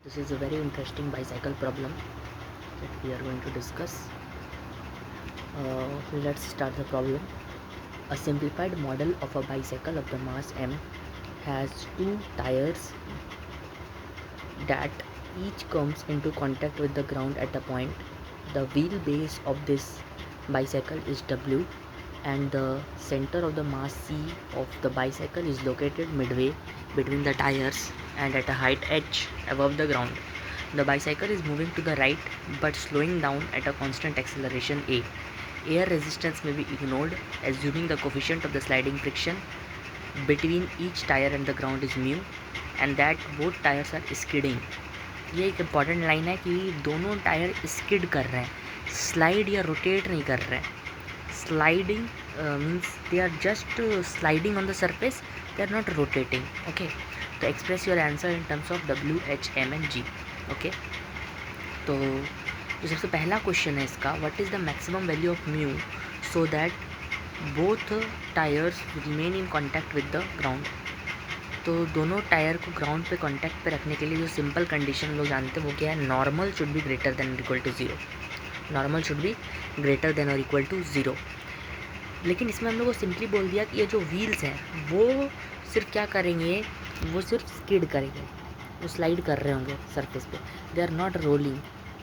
This is a very interesting bicycle problem that we are going to discuss. Let's start the problem. A simplified model of a bicycle of the mass m has two tires that each comes into contact with the ground at a point. The wheelbase of this bicycle is W, and the center of the mass C of the bicycle is located midway between the tires and at a height h above the ground. The bicycle is moving to the right but slowing down at a constant acceleration a. Air resistance may be ignored, assuming the coefficient of the sliding friction between each tire and the ground is mu and that both tires are skidding. ये एक important line है कि दोनों tyre skid कर रहे हैं, slide या rotate नहीं कर रहे हैं. Sliding means they are just sliding on the surface, they are not rotating. Okay, तो express your answer in terms of W H M and G. Okay, तो जो सबसे पहला क्वेश्चन है इसका, what is the maximum value of mu so that both tyres remain in contact with the ground. तो दोनों tyre को ground पे कांटेक्ट पे रखने के लिए जो सिंपल कंडीशन लोग जानते हैं वो क्या है, normal should be greater than और equal to zero. Normal should be greater than और इक्वल टू ज़ीरो. लेकिन इसमें हम लोग को सिंपली बोल दिया कि ये जो व्हील्स हैं वो सिर्फ क्या करेंगे, वो सिर्फ स्किड करेंगे, वो स्लाइड कर रहे होंगे सरफेस पे, they are not rolling.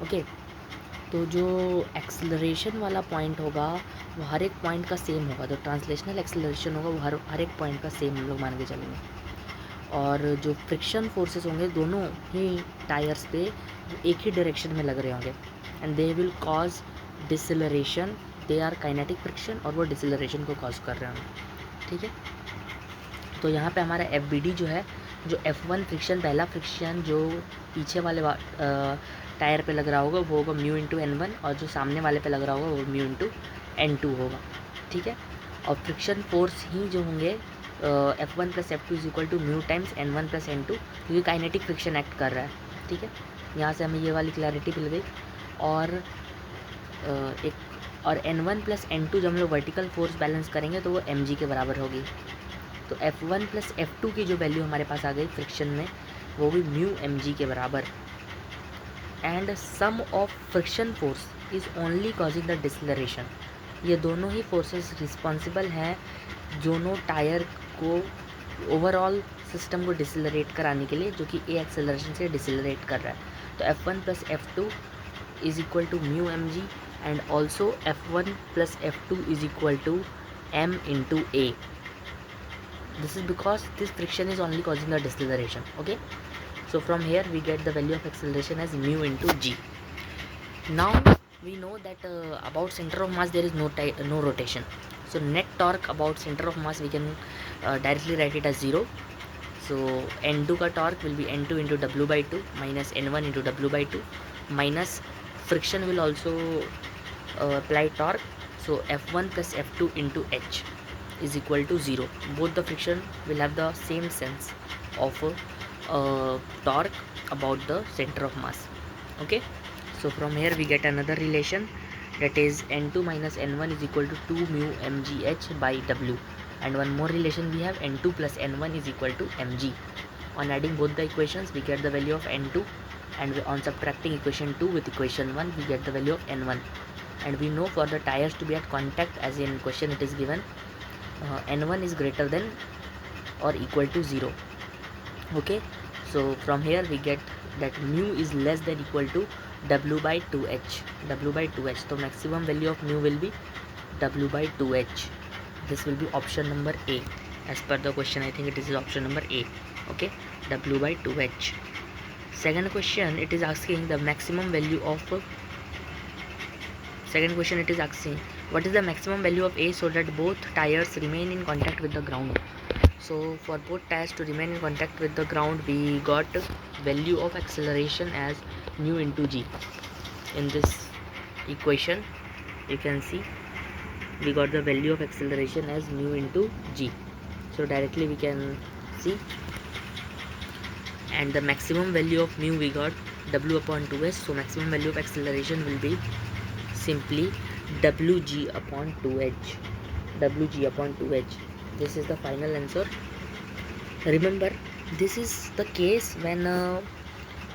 Okay, तो जो एक्सेलरेशन वाला पॉइंट होगा वो हर एक पॉइंट का सेम होगा. जो ट्रांसलेशनल एक्सेलरेशन होगा वो हर एक पॉइंट का सेम हम लोग मान के चलेंगे. और जो फ्रिक्शन फोर्सेस होंगे दोनों ही टायर्स पे एक ही डायरेक्शन में लग रहे होंगे and they will cause deceleration. They are kinetic friction और वो डिसेलरेशन को कॉज कर रहे होंगे. ठीक है, तो यहाँ पे हमारा एफ बी डी जो है, जो F1 फ्रिक्शन, पहला फ्रिक्शन जो पीछे वाले टायर पे लग रहा होगा वो होगा म्यू इंटू N1 और जो सामने वाले पे लग रहा होगा वो म्यू इंटू N2 होगा. ठीक है, और फ्रिक्शन फोर्स ही जो होंगे F1 plus F2 is equal to mu times N1 plus N2, क्योंकि काइनेटिक फ्रिक्शन एक्ट कर रहा है. ठीक है, यहाँ से हमें ये वाली क्लैरिटी मिल गई. और N1 प्लस N2 जब हम लोग वर्टिकल फोर्स बैलेंस करेंगे तो वो mg के बराबर होगी. तो F1 प्लस F2 की जो वैल्यू हमारे पास आ गई फ्रिक्शन में वो भी म्यू mg के बराबर. And sum of friction force is only causing the deceleration. ये दोनों ही फोर्सेस रिस्पॉन्सिबल हैं दोनों टायर को ओवरऑल सिस्टम को डिसलरेट कराने के लिए, जो कि ए एक्सेलरेशन से डिसलरेट कर रहा है. तो F1 plus F2 is equal to mu mg and also F1 plus F2 is equal to m into a. This is because this friction is only causing the deceleration. Okay, so from here we get the value of acceleration as mu into g. Now we know that about center of mass there is no rotation, so net torque about center of mass we can directly write it as 0. So N2 का torque will be N2 into W by 2 minus N1 into W by 2 minus friction will also apply torque, so F1 plus F2 into H is equal to 0. Both the friction will have the same sense of torque about the center of mass. Okay, so from here we get another relation, that is N2 minus N1 is equal to 2 mu mgh by W, and one more relation we have, N2 plus N1 is equal to mg. On adding both the equations we get the value of N2, and on subtracting equation 2 with equation 1 we get the value of N1. And we know for the tires to be at contact, as in question it is given, N1 is greater than or equal to 0. Okay, so from here we get that mu is less than equal to W by 2h. W by 2h, so maximum value of mu will be W by 2h. This will be option number A. As per the question, I think it is option number A. Okay, W by 2h. Second question, it is asking the maximum value of what is the maximum value of A so that both tires remain in contact with the ground. So for both tires to remain in contact with the ground we got value of acceleration as mu into g. In this equation you can see we got the value of acceleration as mu into g, so directly we can see. And the maximum value of mu we got W upon 2s, so maximum value of acceleration will be simply Wg upon 2h. Wg upon 2h. This is the final answer. Remember, this is the case when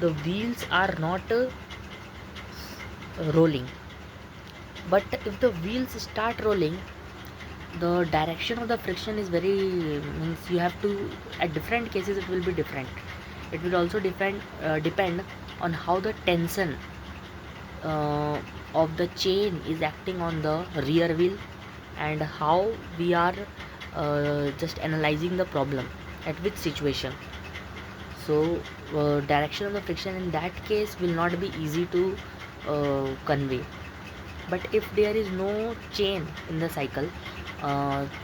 the wheels are not rolling. But if the wheels start rolling, the direction of the friction is very, means you have to, at different cases it will be different. It will also depend on how the tension of the chain is acting on the rear wheel, and how we are just analyzing the problem at which situation. So direction of the friction in that case will not be easy to convey. But if there is no chain in the cycle,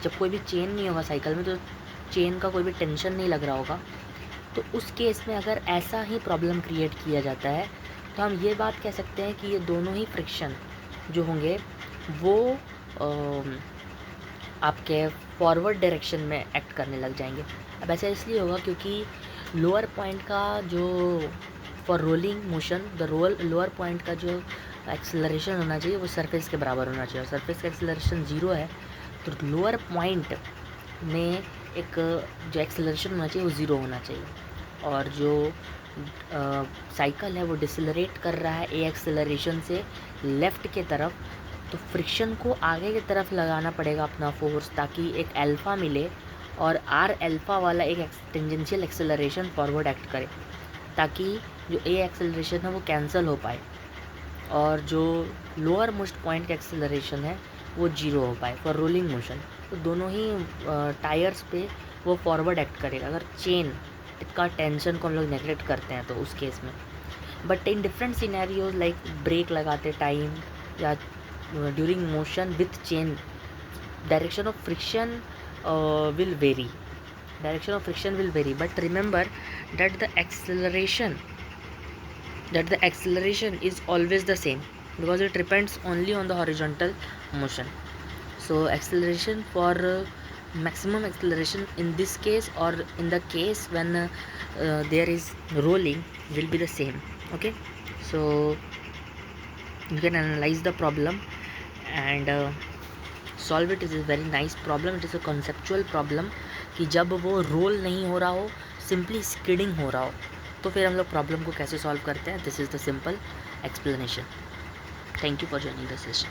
जब कोई भी chain नहीं होगा cycle में, तो chain का कोई भी टेंशन नहीं लग रहा होगा, तो उस केस में अगर ऐसा ही प्रॉब्लम क्रिएट किया जाता है, तो हम ये बात कह सकते हैं कि ये दोनों ही फ्रिक्शन जो होंगे वो आपके फॉरवर्ड डायरेक्शन में एक्ट करने लग जाएंगे. अब ऐसा इसलिए होगा क्योंकि लोअर पॉइंट का जो for rolling motion, the lower point का जो एक्सेलरेशन होना चाहिए वो सरफेस के बराबर होना चाहिए, और सरफेस का एक्सेलरेशन 0 है, तो लोअर पॉइंट में एक जो एक्सेलरेशन होना चाहिए वो 0 होना चाहिए. और जो साइकिल है वो डिसेलरेट कर रहा है ए एक्सेलरेशन से लेफ़्ट के तरफ, तो फ्रिक्शन को आगे की तरफ लगाना पड़ेगा अपना फोर्स, ताकि एक अल्फ़ा मिले और आर अल्फ़ा वाला एक टेंजेंशियल एक्सेलरेशन फॉरवर्ड एक्ट करे, ताकि जो ए एक्सेलरेशन है वो कैंसिल हो पाए, और जो लोअर मोस्ट पॉइंट का एक्सेलरेशन है वो 0 हो पाए फॉर रोलिंग मोशन. तो दोनों ही टायर्स पे वो फॉरवर्ड एक्ट करेगा अगर चेन का टेंशन को हम लोग नेगलेक्ट करते हैं तो उस केस में. But in different scenarios like brake लगाते टाइम या during motion with chain, direction of friction will vary. Direction of friction will vary, but remember that the acceleration is always the same, because it depends only on the horizontal motion. So acceleration for maximum acceleration in this case, or in the case when there is rolling, will be the same. Okay, so you can analyze the problem and solve it. Is a very nice problem. It is a conceptual problem कि जब वो role नहीं हो रहा हो, simply skidding हो रहा हो, तो फिर हम लोग प्रॉब्लम को कैसे सॉल्व करते हैं. This is the simple explanation. Thank you for joining the session.